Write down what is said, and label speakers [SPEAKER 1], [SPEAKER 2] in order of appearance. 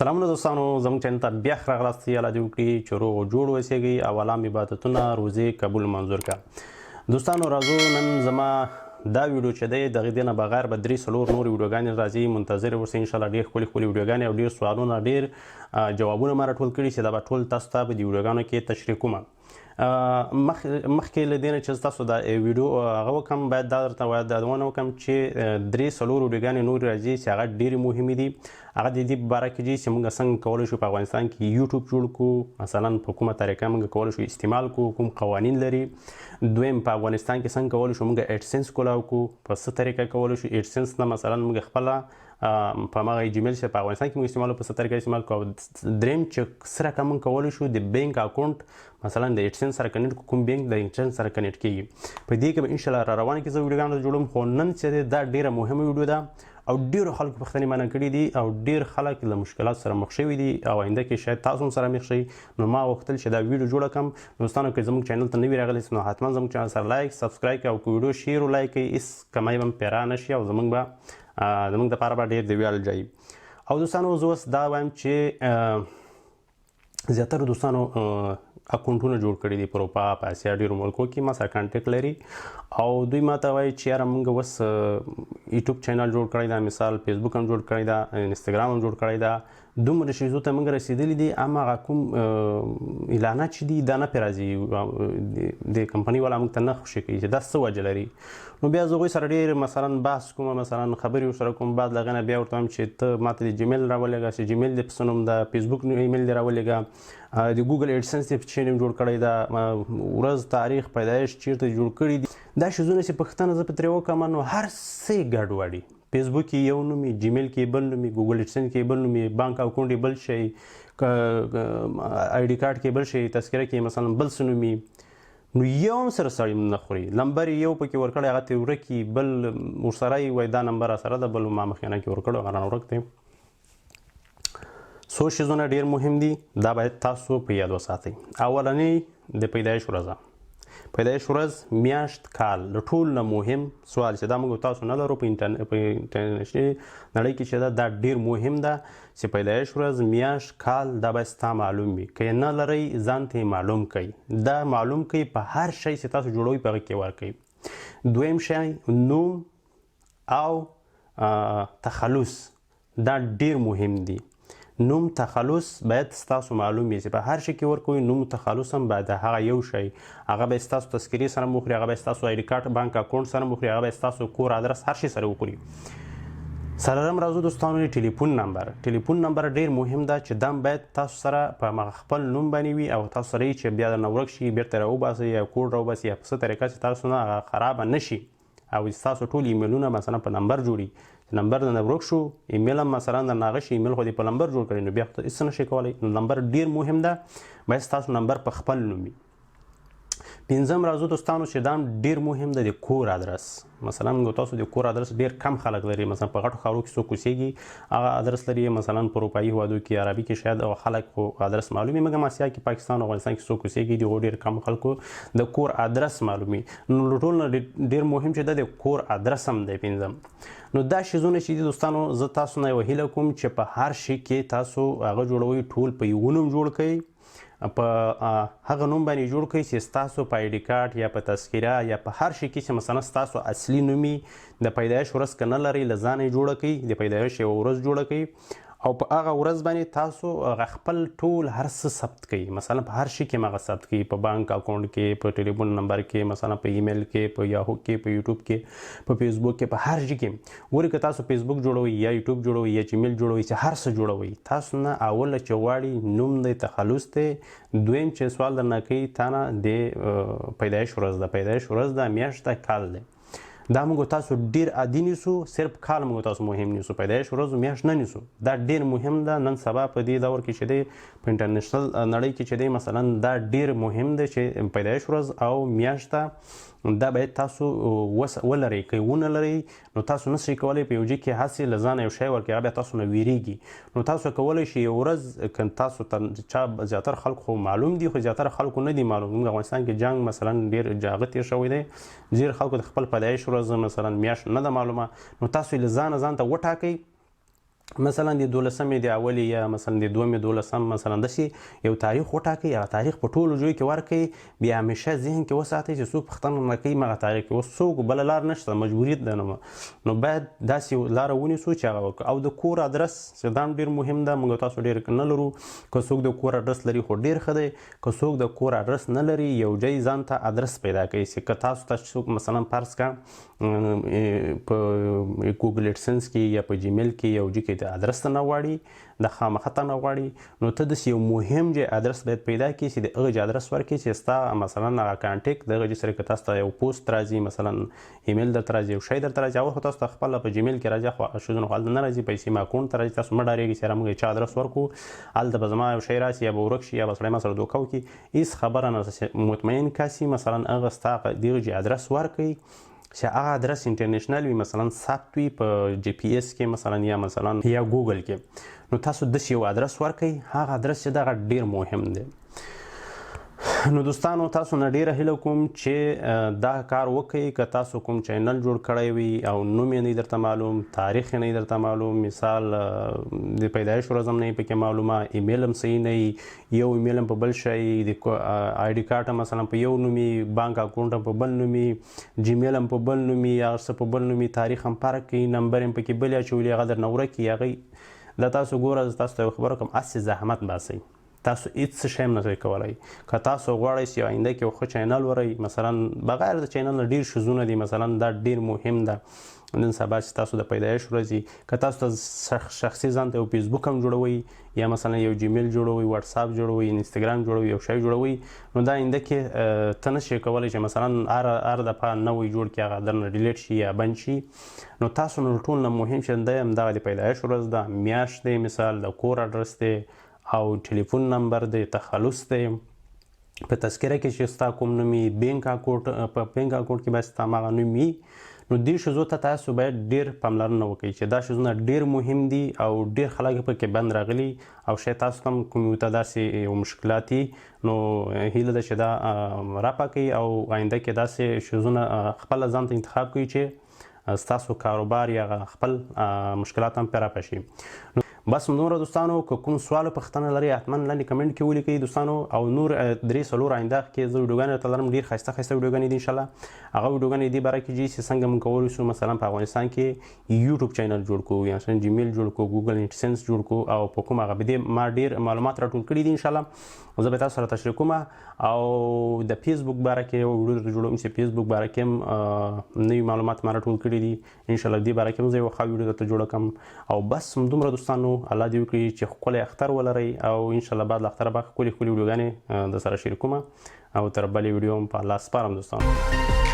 [SPEAKER 1] سلامونه دوستانو زموږ چینل ته بیا ښه راغلاست. الله دې وکړي چې روغ جوړ اوسیږئ او الله مو عبادتونه روزې قبول منظور کړه. دوستانو راځو نن زما دا ویډیو چې دی د هغې نه بغیر به 3-4 نورې ویډیوګانې راځي. منتظر اوسئ انشاءالله. ډېر ښکلې ښکلې ویډیوګانې او ډېر سوالونه ډېر جوابونه ما راټول کړي چې دا به ټول تاسو ته په دې ویډیوګانو کې تشریح کوم. مخکې له دې نه چې تاسو دا ویډیو هغه وکړم باید دا درته یادونه وکړم چې 3-4 ویډیوګانې نورې راځي چې هغه ډېرې مهمې دي. هغه د دې په باره کې دي چې موږ څنګه کولی شو په افغانستان کې یوټیوب جوړ کړو، مثلا په کومه طریقه موږ کولی شو استعمال کړو، کوم قوانین لري. دویم په افغانستان کې څنګه کولی شو موږ ایډسنس کولاو کړو، په څه طریقه کولی شو ایډسنس نه مثلا موږ خپله په هماغه جیمیل چې په افغانستان کې موږ استعمالو په څه طریقه استعمال کړو. دریم چې څه رقم موږ کولی شو د بینک اکاونټ مثلا د ایډسنس سره کنیکټ کړو، کوم بینک د ایډسنس سره کنیکټ کیږي. په دې کې به انشاءالله را روانه کې زه ویډیوګانې جوړوم. خو نن چې دا ډېره مهمه ویډیو ده او ډېرو خلکو پوښتنې مانه کړي دي او ډېر خلک له مشکلات سره مخ شوي دي او آینده کې شاید تاسو هم سره مخ شئ. نو ما غوښتل چې دا ویډیو جوړه کړم. دوستانو که زموږ چینل ته نوي راغلي نو حتما زموږ چینل سره لایک سبسکرایب کړئ او که ویډیو شیر او لایک کړئ هېڅ کمای به پیرا نه شي او زموږ دپاره به ډېر د ویاړ ځای. او دوستانو زه اوس دا وایم چې زیاتره دوستانو اکاونټونه جوړ کړي دي په اروپا په اسیا ډېرو ملکو کې ما سره کانټیکټ لري او دوی ما ته وایي چې یاره موږ اوس یوټیوب چینل جوړ کړی دا، مثال فیسبوک هم جوړ کړی دا، انسټاګرام هم جوړ کړی دا. دومره شیزو ته موږ رسېدلي دي هماغه کوم اعلانات چې دي دا نه پرې راځي. د کمپنۍ والا موږ ته نه خوشي کوي چې دا څه وجه لري. نو بیا زه هغوی سره ډېر مثلا بحث کوم، مثلا خبرې ورسره کوم. بعد له هغې نه بیا ورته وایم چې ته ما ته د جیمیل راولېږه چې جیمیل دې پسې نوم د فیسبوک ایمیل دې راولېږه، د ګوګل ایډسنس دې پسې نوم جوړ کړی دا، ورځ تاریخ پیدایش چیرته جوړ کړي دي. دا شیزونه چې پوښتنه زه په ترې وکړم نو هر څه یې ګډوډ. فیسبوک کې یو نوم وي، جیمیل کې بل نوم وي، ګوګل ایډسنس کې بل نوم وي، بانک اکاونټ یې بل شی، آی ډي کارډ کې بل شی، تذکره کې مثلا بل څه نوم وي. نو یو هم سره سړی نه خوري. نمبر یې یو پکې ورکړی هغه ته ورک وي، بل ورسره یې وایي دا نمبر راسره ده، بل ما مخکینه کې ورکړی هغه رانه ورک دی. څو شیزونه ډېر مهم دي دا باید تاسو په یاد وساتئ. اولنۍ د پیدایش ورځ، پیدایش ورځ، میاشت، کال. د ټول نه مهم سوال چې دا موږ تاسو نه لرو په انټرنیشنلي نړۍ کې چې دا ډېر مهم ده چې پیدایش ورځ، میاشت، کال دا باید ستا معلوم وي. که یې نه لرئ ځان ته یې معلوم کړئ. دا معلوم کړئ په هر شی چې تاسو جوړوئ په هغه کې ورکړئ. دویم شی نوم او تخلص، دا ډېر مهم دي. نوم تخلص باید ستاسو معلوم وي چې په هر شي کې ورکوئ. نوم تخلص هم باید هغه یو شی، هغه به ستاسو تذکرې سره مخوري، هغه به ستاسو آی ډي کارډ بانک اکاونټ سره مخوري، هغه به ستاسو کور ادرس هر شي سره وخوري. څلورم راځو دوستانو ټلیفون نمبر. ټلیفون نمبر ډېر مهم ده چې دا باید تاسو سره په خپل نوم باندې وي او تاسو سره یې چې بیا درنه ورک شي بیرته راوباسئ یا کوډ راوباسئ یا په څه طریقه چې تاسو نه هغه خرابه نه شي او ستاسو ټول ایمیلونه مثلا په نمبر جوړي. نمبر درنه ورک شو، ایمیل هم مثلا درنه هغه شي، ایمیل خو دې په نمبر جوړ کړئ نو بیا خو هېڅ نه شئ کولی. نو نمبر ډېر مهم ده، باید ستاسو نمبر په خپل نوم وي. پنځم راځو دوستانو چې دا ډېر مهم ده، د کور ادرس. مثلا تاسو د کور ادرس ډېر کم خلک لري، مثلا په غټو ښارو کې څوک اوسېږي هغه ادرس لري، مثلا په اروپایي هېوادو کې عربي کې شاید خلک خو ادرس معلوم وي، مګر اسیا کې پاکستان او افغانستان کې څوک اوسېږي دغو ډېر کم خلکو د کور ادرس معلوم وي. نو له ټول نه ډېر مهم چې ده د کور ادرس هم دی. پنځم نو دا شیزونه چې دي دوستانو زه تاسو نه یوه هیله کوم چې په هر شي کې تاسو هغه جوړوئ ټول په یو نوم جوړ کړئ، په هغه نوم باندې جوړ کړئ چې ستاسو په آی ډي کارډ یا په تذکره یا په هر شي کې چې مثلا ستاسو اصلي نوم د پیدایش ورځ که نه لرئ له ځانه یې جوړه کړئ، د پیدایش یوه ورځ جوړه کړئ او په هغه ورځ باندې تاسو هغه خپل ټول هر څه ثبت کړئ. مثلا په هر شي کې هغه ثبت کړئ، په بانک اکاونټ کې، په ټلیفون نمبر کې، مثلا په ایمیل کې، په یاهو کې، په یوټیوب کې، په فیسبوک کې، په هر شي کې. ګورئ که تاسو فیسبوک جوړوئ یا یوټیوب جوړوئ یا جیمیل جوړوئ چې هر څه جوړوئ، تاسو نه اوله چې غواړي نوم دی، تخلص دی. دویم چې سوال درنه کوي تا نه د پیدایش ورځ ده، پیدایش ورځ ده، میاشت ده، کال دی. دا موږ تاسو ډېر عادي نیسو، صرف کال موږ تاسو مهم نیسو، پیدایش ورځ میاشت نه نیسو. دا ډېر مهم ده. نن سبا په دې دور کې چې دی په انټرنیشنل نړۍ کې چې دی مثلا دا ډېر مهم دی چې پیدایش ورځ او میاشت دا باید تاسو ولرئ. که ونه لرئ نو تاسو نشئ کولی په یو ځای کې هسې له ځانه یو شی ورکړئ، هغه بیا تاسو نه ویریږي. نو تاسو کولی شئ یو ورځ که تاسو ته چا زیاتره خلکو خو معلوم دي خو زیاتره خلکو نه دي معلوم. موږ افغانستان کې جنګ مثلا ډېر هغه تېر شوی دی، ډېر خلکو د خپل پیدایش ورځ مثلا میاشت نه ده معلومه. نو تاسو یې له ځانه ځان ته وټاکئ مثلا د 12مې د اولې یا مثلا د 2مې 12 مثلا داسې یو تاریخ وټاکئ، هغه تاریخ په ټولو ژبو کې ورکړئ، بیا همیشه ذهن کې وساتئ چې څوک پوښتنه نه کوي هغه تاریخ کې. اوس څوک بله لار نشته، مجبوري ده، نو باید داسې لاره ونیسو چې هغه وکړو. او د کور ادرس چې دا هم ډېر مهم ده، موږ تاسو ډېر نه لرو. که څوک د کور ادرس لري خو ډېر ښه دی، که څوک د کور ادرس نه لري یو ځای ځان ته ادرس پیدا کوي. چې که تاسو ته څوک مثلا فرض کړه په ګوګل اډسنس کې یا په جیمیل کې یو ځای کې د ادرس ته نه غواړي، د خامخا ته نه غواړي، نو ته داسې یو مهم ځای ادرس باید پیدا کړي چې د هغه ځای ادرس ورکړي چې ستا مثلا هغه کانټیکټ د هغه ځای سره که تاسو ته یو پوسټ راځي، مثلا ایمیل درته راځي، یو شی درته راځي، اول خو تاسو ته خپله په جیمیل کې راځي، خو ښځونو خو هلته نه راځي، پیسې مې اکاونټ ته راځي. تاسو مه ډارېږئ چې یاره موږ چا ادرس ورکړو هلته به زما یو شی راشي یا به ورک شي یا به سړی ما سره دوکه وکړي. هېڅ خبره نه، مطمئن کسي مثلا هغه ستا دغه ځای ادرس ورکړئ چې هغه ادرس انټرنیشنل وي، مثلا ثبت وي په جی پی ایس کې مثلا یا ګوګل کې. نو تاسو داسې یو ادرس ورکړئ، هغه ادرس چې دغه ډېر مهم دی. نو دوستانو تاسو نه ډیره هیله کوم چې دا کار وکړئ. که تاسو کوم چینل جوړ کړی وي او نوم یې نه درته معلوم، تاریخ یې نه درته معلوم، مثال د پیدایش ورځ هم نه پکې معلومه، ایمیل هم صحیح نه وي، یو ایمیل هم په بل شی، د آی ډي کارت هم مثلا په یو نومي، بانک اکاونټ هم په بل نومي، جیمیل هم په بل نومي، هر څه په بل نومي، تاریخ هم فرق کوي، نمبر هم پکې بل اچولي، هغه درنه ورک کړي. هغې دا تاسو ګوره، زه تاسو ته یو خبره کوم، هسې زحمت باسئ، تاسو هیڅ شی هم نشئ کولی. که تاسو غواړئ چې آینده کې یو ښه چینل ولرئ، مثلا بغیر د چینل نه ډېر شیزونه دي، مثلا دا ډېر مهم ده نن سبا چې تاسو د پیدایش ورځ، که تاسو ته شخصي ځان ته یو فیسبوک هم جوړوئ یا مثلا یو جیمیل جوړوئ، واتساپ جوړوئ، انسټاګرام جوړوئ، یو شی جوړوئ، نو دا آینده کې ته نشئ کولی چې مثلا هر دفعه نوی جوړ کړي هغه درنه ډیلیټ شي یا بند شي. نو تاسو نو ټول نه مهم چې دی همدغه د پیدایش ورځ ده، میاشت دی، مثال د کور اډرس دی او ټلیفون نمبر دی، تخلص دی، په تذکره کې چې ستا کوم نوم وي، بینک اکاونټ، په بینک اکاونټ کې باید ستا هماغه نوم وي. نو دې شیزو ته تاسو باید ډېر پاملرنه وکړئ چې دا شیزونه ډېر مهم دي او ډېر خلک پکې بند راغلي او شاید تاسو ته هم کوم ته داسې یو مشکلات وي. نو هیله ده چې دا رفع کړئ او آینده کې داسې شیزونه خپله ځان ته انتخاب کړئ چې ستاسو کاروبار یا خپل مشکلات هم پرې رفع شي. بس نور دوستانو که کوم سوال او پوښتنه لرئ حتما لاندې کمنټ کې ولیکئ دوستانو. او نور 3-4 آینده کې زه ویډیوګانې درته لرم، ډېر ښایسته ښایسته ویډیوګانې دي انشاءالله. هغه ویډیوګانې دې باره کې دي چې څنګه موږ کولی شو مثلا په افغانستان کې یوټیوب چینل جوړ کړو، یا مثلا جیمیل جوړ کړو، ګوګل اډسنس جوړ کړو، او په کوم هغه بدې ما ډېر معلومات راټول کړي دي انشاءالله، زه به تاسو سره تشریح کوم. او د فیسبوک باره کې یو ویډیو درته جوړوم چې فیسبوک باره کې هم نوي معلومات ما راټول کړي دي انشاءالله، دې باره کې هم زه یوه ښه ویډیو درته جوړه کړم. او بس همدومره دوستانو، الله دې وکړي چې ښکلی اختر ولرئ او انشاءالله بعد له اختره به ښکلې ښکلې ویډیوګانې در سره شریکوم. او تر بلې ویډیو هم په الله سپارم دوستانو.